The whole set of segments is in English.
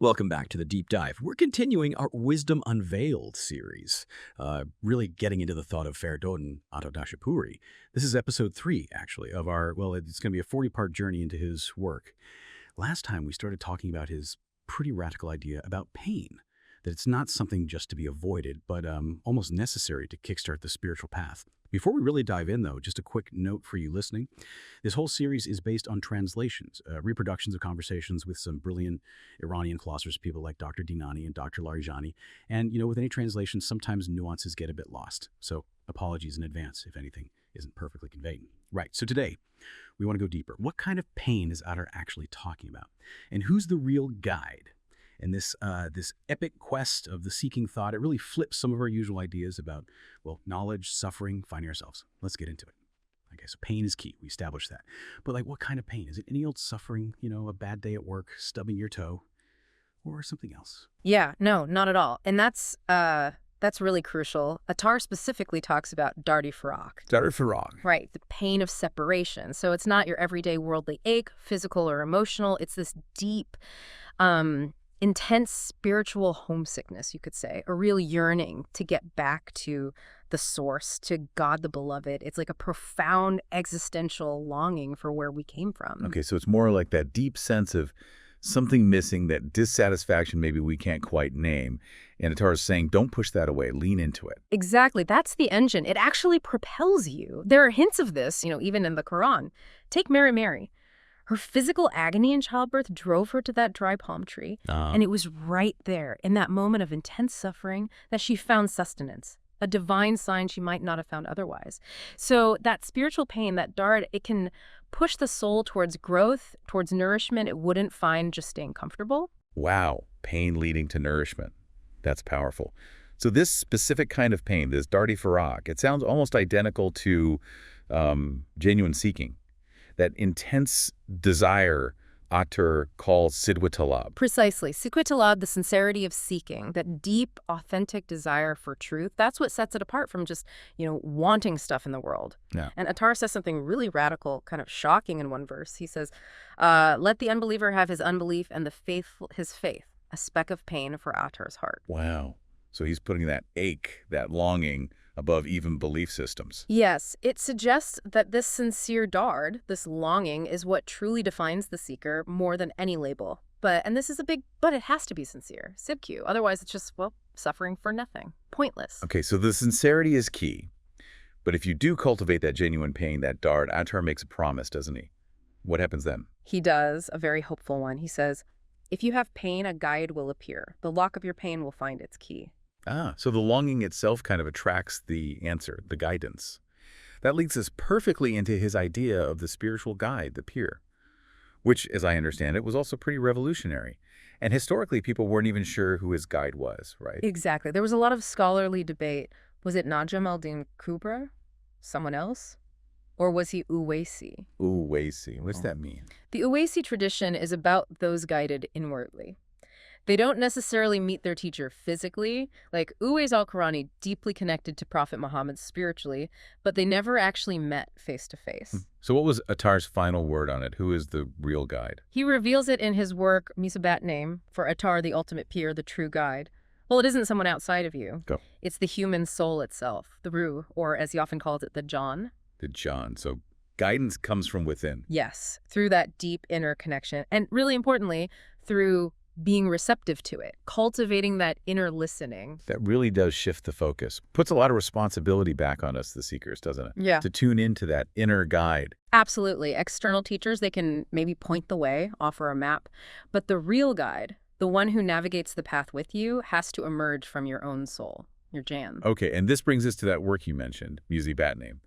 Welcome back to the Deep Dive. We're continuing our Wisdom Unveiled series, really getting into the thought of Ferdowden, Attar of Nishapur. This is episode 3, actually, of our, well, it's going to be a 40-part journey into his work. Last time we started talking about his pretty radical idea about pain, that it's not something just to be avoided, but almost necessary to kickstart the spiritual path. Before we really dive in, though, just a quick note for you listening. This whole series is based on translations, reproductions of conversations with some brilliant Iranian philosophers, people like Dr. Dinani and Dr. Larijani. And, with any translation, sometimes nuances get a bit lost. So apologies in advance if anything isn't perfectly conveyed. Right, so today, we want to go deeper. What kind of pain is Attar actually talking about? And who's the real guide? And this epic quest of the seeking thought, it really flips some of our usual ideas about, well, knowledge, suffering, finding ourselves. Let's get into it. Okay, so pain is key. We established that. But what kind of pain? Is it any old suffering, a bad day at work, stubbing your toe, or something else? Yeah, no, not at all. And that's really crucial. Attar specifically talks about Dardi Farag. Dardi Farag. Right, the pain of separation. So it's not your everyday worldly ache, physical or emotional. It's this deep, intense spiritual homesickness, you could say, a real yearning to get back to the source, to God the beloved. It's like a profound existential longing for where we came from. Okay, so it's more like that deep sense of something missing, that dissatisfaction maybe we can't quite name. And Attar is saying, don't push that away, lean into it. Exactly, that's the engine. It actually propels you. There are hints of this, even in the Quran. Take Mary. Her physical agony in childbirth drove her to that dry palm tree, and it was right there, in that moment of intense suffering, that she found sustenance, a divine sign she might not have found otherwise. So that spiritual pain, that dart, it can push the soul towards growth, towards nourishment it wouldn't find just staying comfortable. Wow, pain leading to nourishment. That's powerful. So this specific kind of pain, this Dardi Farag, it sounds almost identical to genuine seeking. That intense desire Attar calls Sidwa Talab. Precisely. Sidwa Talab, the sincerity of seeking, that deep, authentic desire for truth, that's what sets it apart from just, wanting stuff in the world. Yeah. And Attar says something really radical, kind of shocking in one verse. He says, let the unbeliever have his unbelief and the faithful his faith, a speck of pain for Attar's heart. Wow. So he's putting that ache, that longing, above even belief systems. Yes, it suggests that this sincere dard, this longing, is what truly defines the seeker more than any label. And this is a big, but it has to be sincere, Sibq. Otherwise, it's just, suffering for nothing, pointless. Okay, so the sincerity is key. But if you do cultivate that genuine pain, that dard, Attar makes a promise, doesn't he? What happens then? He does, a very hopeful one. He says, if you have pain, a guide will appear. The lock of your pain will find its key. So the longing itself kind of attracts the answer, the guidance. That leads us perfectly into his idea of the spiritual guide, the pir, which, as I understand it, was also pretty revolutionary. And historically, people weren't even sure who his guide was, right? Exactly. There was a lot of scholarly debate. Was it Najm al-Din Kubra? Someone else? Or was he Uwaisi? Uwaisi. What's that mean? The Uwaisi tradition is about those guided inwardly. They don't necessarily meet their teacher physically, like Uwais al-Qurani deeply connected to Prophet Muhammad spiritually, but they never actually met face to face. So what was Attar's final word on it? Who is the real guide? He reveals it in his work, Misabat Name, for Attar, the ultimate pir, the true guide. Well, it isn't someone outside of you. Go. It's the human soul itself, the ruh, or as he often calls it, the John. The John. So guidance comes from within. Yes, through that deep inner connection. And really importantly, through being receptive to it, cultivating that inner listening. That really does shift the focus. Puts a lot of responsibility back on us, the seekers, doesn't it? Yeah. To tune into that inner guide. Absolutely. External teachers, they can maybe point the way, offer a map, but the real guide, the one who navigates the path with you, has to emerge from your own soul, your Jan. Okay, and this brings us to that work you mentioned, Misabat Name,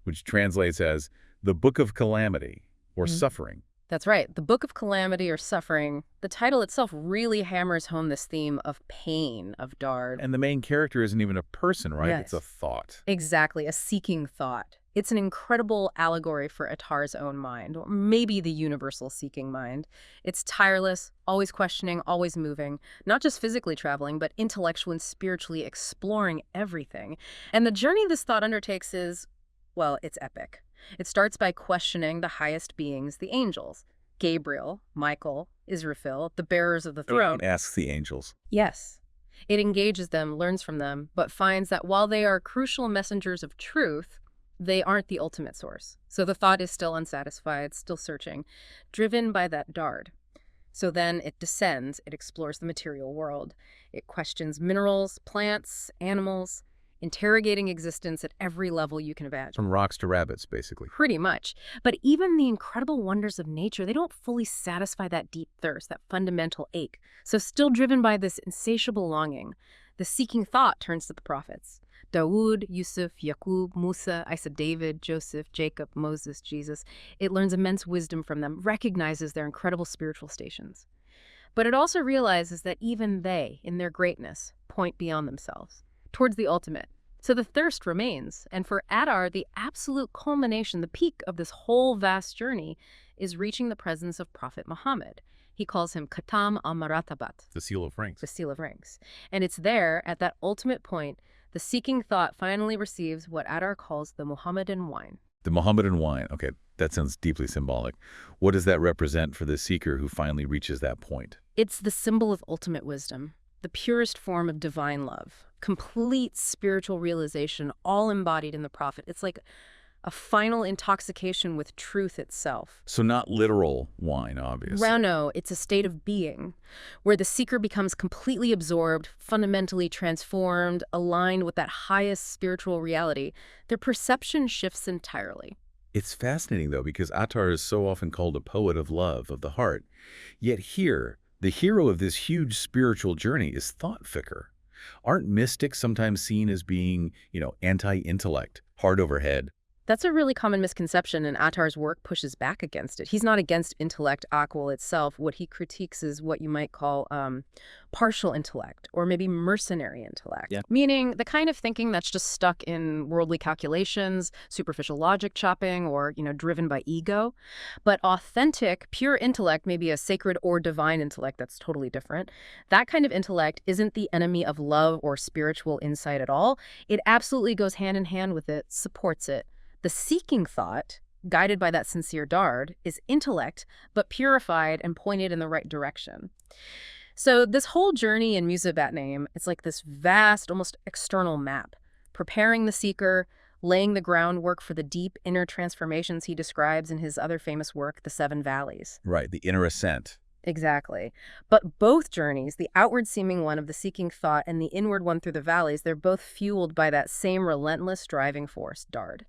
which translates as the Book of Calamity, or suffering. That's right. The Book of Calamity or Suffering, the title itself really hammers home this theme of pain, of dard. And the main character isn't even a person, right? Yes. It's a thought. Exactly, a seeking thought. It's an incredible allegory for Attar's own mind, or maybe the universal seeking mind. It's tireless, always questioning, always moving, not just physically traveling, but intellectually and spiritually exploring everything. And the journey this thought undertakes is, well, it's epic. It starts by questioning the highest beings, the angels, Gabriel, Michael, Israfil, the bearers of the throne. Asks the angels. Yes. It engages them, learns from them, but finds that while they are crucial messengers of truth, they aren't the ultimate source. So the thought is still unsatisfied, still searching, driven by that dard. So then it descends, it explores the material world. It questions minerals, plants, animals, interrogating existence at every level you can imagine. From rocks to rabbits, basically. Pretty much. But even the incredible wonders of nature, they don't fully satisfy that deep thirst, that fundamental ache. So still driven by this insatiable longing, the seeking thought turns to the prophets. Dawood, Yusuf, Yaqub, Musa, David, Joseph, Jacob, Moses, Jesus. It learns immense wisdom from them, recognizes their incredible spiritual stations. But it also realizes that even they, in their greatness, point beyond themselves, towards the ultimate. So the thirst remains, and for Attar, the absolute culmination, the peak of this whole vast journey, is reaching the presence of Prophet Muhammad. He calls him Khatam al-Maratabat, The seal of ranks. the seal of ranks. And it's there, at that ultimate point, the seeking thought finally receives what Attar calls the Muhammadan wine. The Mohammedan wine. Okay, that sounds deeply symbolic. What does that represent for the seeker who finally reaches that point? It's the symbol of ultimate wisdom, the purest form of divine love, complete spiritual realization, all embodied in the prophet. It's like a final intoxication with truth itself. So not literal wine, obviously. No, it's a state of being where the seeker becomes completely absorbed, fundamentally transformed, aligned with that highest spiritual reality. Their perception shifts entirely. It's fascinating, though, because Attar is so often called a poet of love, of the heart. Yet here, the hero of this huge spiritual journey is thought-ficker. Aren't mystics sometimes seen as being, anti-intellect, hard over head? That's a really common misconception, and Attar's work pushes back against it. He's not against intellect, Aql itself. What he critiques is what you might call partial intellect, or maybe mercenary intellect. Yeah. Meaning the kind of thinking that's just stuck in worldly calculations, superficial logic chopping, or, driven by ego. But authentic, pure intellect, maybe a sacred or divine intellect that's totally different, that kind of intellect isn't the enemy of love or spiritual insight at all. It absolutely goes hand in hand with it, supports it. The seeking thought, guided by that sincere dard, is intellect, but purified and pointed in the right direction. So this whole journey in Musabat name, it's like this vast, almost external map, preparing the seeker, laying the groundwork for the deep inner transformations he describes in his other famous work, The Seven Valleys. Right, the inner ascent. Exactly. But both journeys, the outward-seeming one of the seeking thought and the inward one through the valleys, they're both fueled by that same relentless driving force, dard.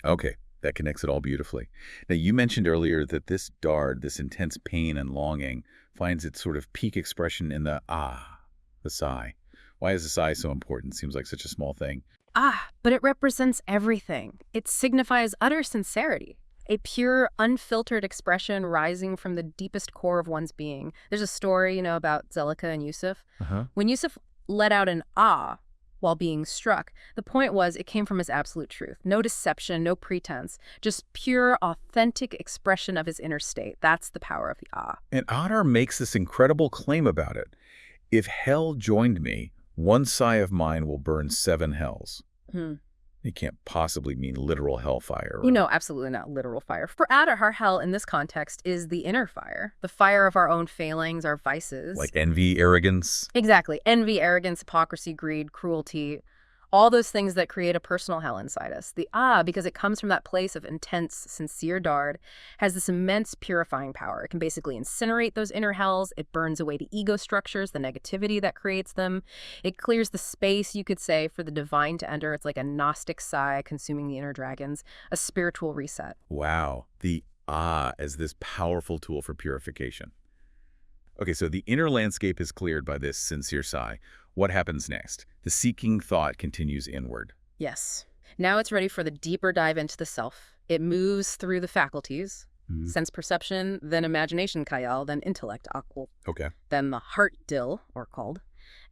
Okay, that connects it all beautifully. Now, you mentioned earlier that this dard, this intense pain and longing, finds its sort of peak expression in the sigh. Why is the sigh so important? Seems like such a small thing. But it represents everything. It signifies utter sincerity, a pure, unfiltered expression rising from the deepest core of one's being. There's a story, about Zelika and Yusuf. When Yusuf let out an while being struck, the point was it came from his absolute truth. No deception, no pretense, just pure, authentic expression of his inner state. That's the power of the And Attar makes this incredible claim about it. If hell joined me, one sigh of mine will burn 7 hells. It can't possibly mean literal hellfire. Right? Absolutely not literal fire. For Attar, our hell in this context is the inner fire, the fire of our own failings, our vices. Like envy, arrogance? Exactly. Envy, arrogance, hypocrisy, greed, cruelty, all those things that create a personal hell inside us. The because it comes from that place of intense, sincere dard, has this immense purifying power. It can basically incinerate those inner hells. It burns away the ego structures, the negativity that creates them. It clears the space, you could say, for the divine to enter. It's like a Gnostic sigh consuming the inner dragons, a spiritual reset. Wow. The as this powerful tool for purification. Okay, so the inner landscape is cleared by this sincere sigh. What happens next? The seeking thought continues inward. Yes. Now it's ready for the deeper dive into the self. It moves through the faculties, sense perception, then imagination, khayal, then intellect, aql. Okay. Then the heart, dil, or called,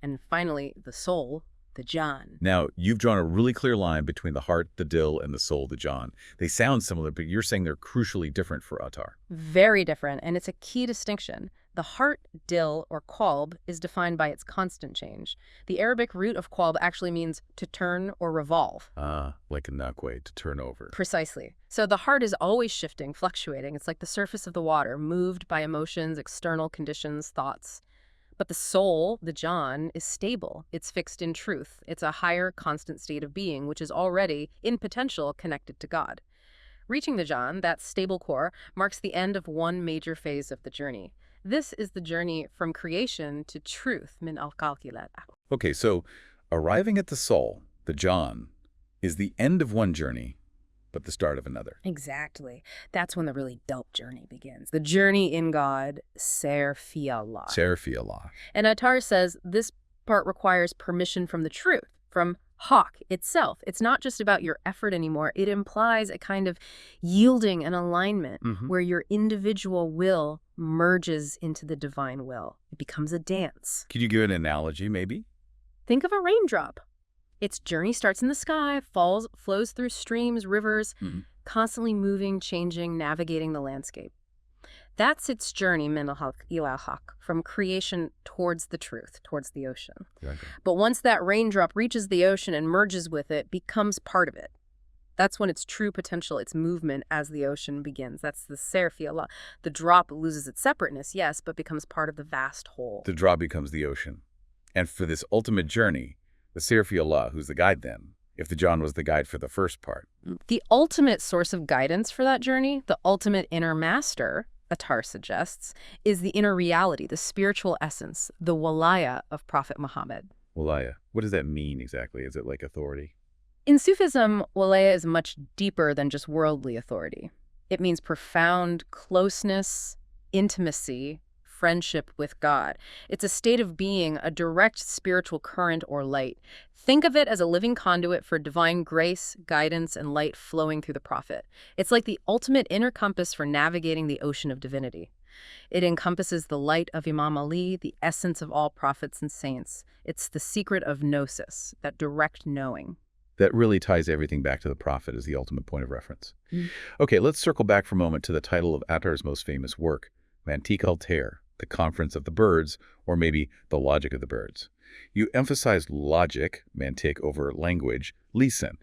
and finally the soul, the jan. Now, you've drawn a really clear line between the heart, the dil, and the soul, the jan. They sound similar, but you're saying they're crucially different for Attar. Very different, and it's a key distinction. The heart, dil, or qalb, is defined by its constant change. The Arabic root of qalb actually means to turn or revolve. Like a nakwe, to turn over. Precisely. So the heart is always shifting, fluctuating. It's like the surface of the water, moved by emotions, external conditions, thoughts. But the soul, the John, is stable. It's fixed in truth. It's a higher, constant state of being, which is already, in potential, connected to God. Reaching the John, that stable core, marks the end of one major phase of the journey. This is the journey from creation to truth, min al-kalkilat. Okay, so arriving at the soul, the John, is the end of one journey, but the start of another. Exactly. That's when the really dope journey begins. The journey in God, ser fi Allah. Ser fi Allah. And Attar says this part requires permission from the truth, from Hawk itself. It's not just about your effort anymore. It implies a kind of yielding and alignment where your individual will merges into the divine will. It becomes a dance. Could you give an analogy, maybe? Think of a raindrop. Its journey starts in the sky, flows through streams, rivers, constantly moving, changing, navigating the landscape. That's its journey, min al-haq ila haq, from creation towards the truth, towards the ocean. Okay. But once that raindrop reaches the ocean and merges with it, becomes part of it. That's when its true potential, its movement as the ocean begins. That's the ser fi Allah. The drop loses its separateness, yes, but becomes part of the vast whole. The drop becomes the ocean. And for this ultimate journey, the ser fi Allah, who's the guide then, if the John was the guide for the first part? The ultimate source of guidance for that journey, the ultimate inner master, Attar suggests, is the inner reality, the spiritual essence, the walaya of Prophet Muhammad. Walaya. What does that mean exactly? Is it like authority? In Sufism, walaya is much deeper than just worldly authority. It means profound closeness, intimacy, friendship with God. It's a state of being, a direct spiritual current or light. Think of it as a living conduit for divine grace, guidance, and light flowing through the prophet. It's like the ultimate inner compass for navigating the ocean of divinity. It encompasses the light of Imam Ali, the essence of all prophets and saints. It's the secret of gnosis, that direct knowing. That really ties everything back to the prophet as the ultimate point of reference. Okay, let's circle back for a moment to the title of Attar's most famous work, Mantiq Altair, The Conference of the Birds, or maybe The Logic of the Birds. You emphasized logic, mantiq, over language, lisan.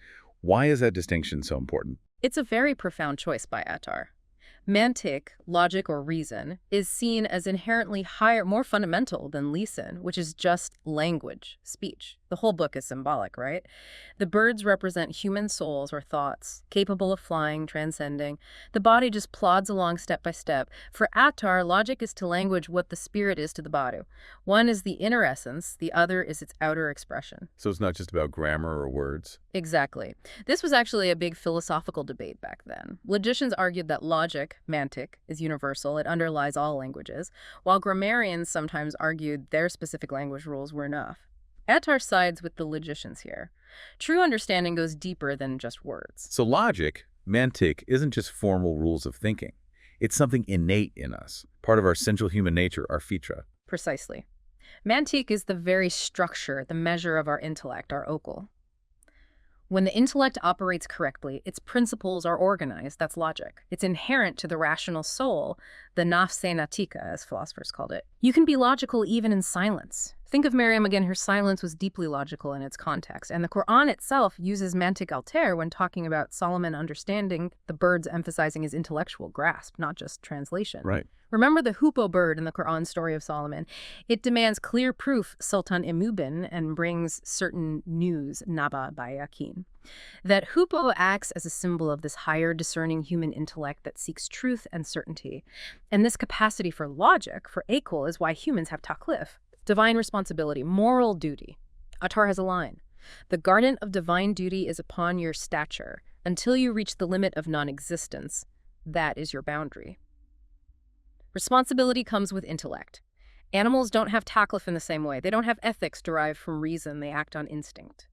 Why is that distinction so important? It's a very profound choice by Attar. Mantiq, logic or reason, is seen as inherently higher, more fundamental than lisan, which is just language, speech. The whole book is symbolic, right? The birds represent human souls or thoughts, capable of flying, transcending. The body just plods along step by step. For Attar, logic is to language what the spirit is to the body. One is the inner essence, the other is its outer expression. So it's not just about grammar or words? Exactly. This was actually a big philosophical debate back then. Logicians argued that logic, mantiq, is universal. It underlies all languages, while grammarians sometimes argued their specific language rules were enough. Attar sides with the logicians here. True understanding goes deeper than just words. So logic, mantiq, isn't just formal rules of thinking. It's something innate in us, part of our central human nature, our fitra. Precisely. Mantiq is the very structure, the measure of our intellect, our okul. When the intellect operates correctly, its principles are organized. That's logic. It's inherent to the rational soul, the nafse natika, as philosophers called it. You can be logical even in silence. Think of Maryam again. Her silence was deeply logical in its context. And the Quran itself uses Mantiq Altair when talking about Solomon understanding, the birds emphasizing his intellectual grasp, not just translation. Right. Remember the hoopoe bird in the Quran story of Solomon. It demands clear proof, Sultan Imubin, and brings certain news, Naba by Yakin. That hoopoe acts as a symbol of this higher discerning human intellect that seeks truth and certainty. And this capacity for logic, for akul, is why humans have taklif, divine responsibility, moral duty. Attar has a line. The garden of divine duty is upon your stature. Until you reach the limit of non-existence, that is your boundary. Responsibility comes with intellect. Animals don't have taklif in the same way. They don't have ethics derived from reason. They act on instinct.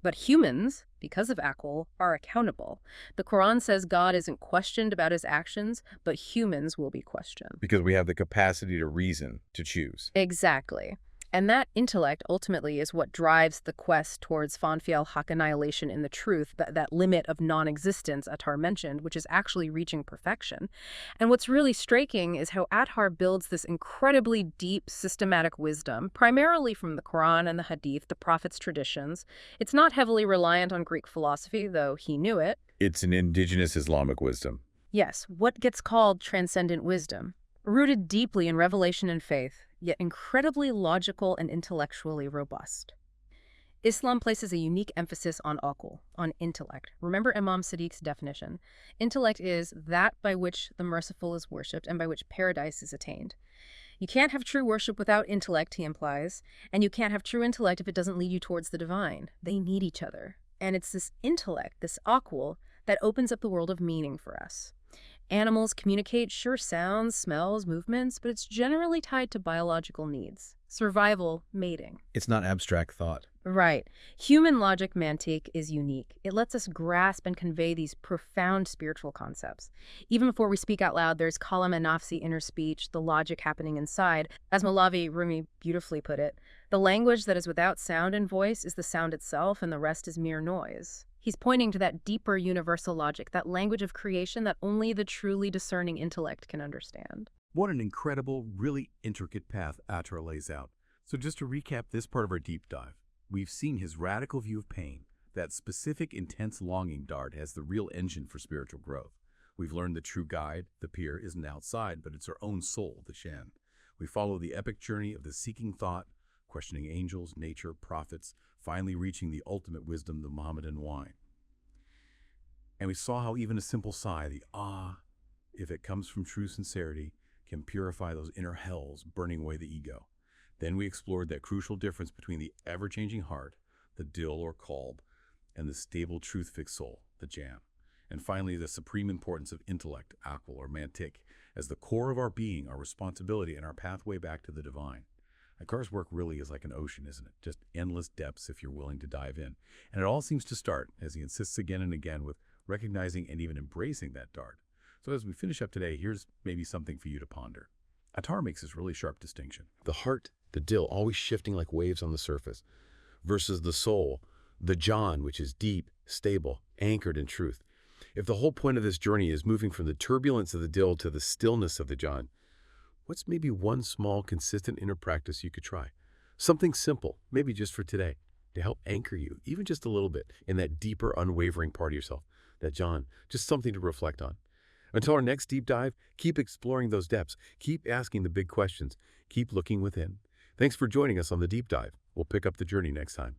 But humans, because of akul, are accountable. The Quran says God isn't questioned about his actions, but humans will be questioned. Because we have the capacity to reason, to choose. Exactly. And that intellect ultimately is what drives the quest towards Fanfiel Hak annihilation in the truth, that limit of non-existence Attar mentioned, which is actually reaching perfection. And what's really striking is how Attar builds this incredibly deep systematic wisdom, primarily from the Quran and the Hadith, the Prophet's traditions. It's not heavily reliant on Greek philosophy, though he knew it. It's an indigenous Islamic wisdom. Yes, what gets called transcendent wisdom, rooted deeply in revelation and faith, yet incredibly logical and intellectually robust. Islam places a unique emphasis on aql, on intellect. Remember Imam Sadiq's definition. Intellect is that by which the merciful is worshipped and by which paradise is attained. You can't have true worship without intellect, he implies, and you can't have true intellect if it doesn't lead you towards the divine. They need each other. And it's this intellect, this aql, that opens up the world of meaning for us. Animals communicate sounds, smells, movements, but it's generally tied to biological needs. Survival, mating. It's not abstract thought. Right. Human logic mantique is unique. It lets us grasp and convey these profound spiritual concepts. Even before we speak out loud, there's kalam and nafsi, inner speech, the logic happening inside. As Malavi Rumi beautifully put it, the language that is without sound and voice is the sound itself, and the rest is mere noise. He's pointing to that deeper universal logic, that language of creation that only the truly discerning intellect can understand. What an incredible, really intricate path Attar lays out. So just to recap this part of our deep dive, we've seen his radical view of pain, that specific, intense longing Dart as the real engine for spiritual growth. We've learned the true guide, the peer, isn't outside, but it's our own soul, the Shan. We follow the epic journey of the seeking thought, questioning angels, nature, prophets, finally reaching the ultimate wisdom, the Mohammedan wine. And we saw how even a simple sigh, the ah, if it comes from true sincerity, can purify those inner hells, burning away the ego. Then we explored that crucial difference between the ever-changing heart, the dil or qalb, and the stable truth-fixed soul, the jan. And finally, the supreme importance of intellect, aql or mantik, as the core of our being, our responsibility, and our pathway back to the divine. Attar's work really is like an ocean, isn't it? Just endless depths if you're willing to dive in. And it all seems to start, as he insists again and again, with recognizing and even embracing that Dart. So as we finish up today, here's maybe something for you to ponder. Attar makes this really sharp distinction. The heart, the dil, always shifting like waves on the surface, versus the soul, the jan, which is deep, stable, anchored in truth. If the whole point of this journey is moving from the turbulence of the dil to the stillness of the jan, what's maybe one small, consistent inner practice you could try? Something simple, maybe just for today, to help anchor you, even just a little bit, in that deeper, unwavering part of yourself, that jan, just something to reflect on. Until our next deep dive, keep exploring those depths, keep asking the big questions, keep looking within. Thanks for joining us on the deep dive. We'll pick up the journey next time.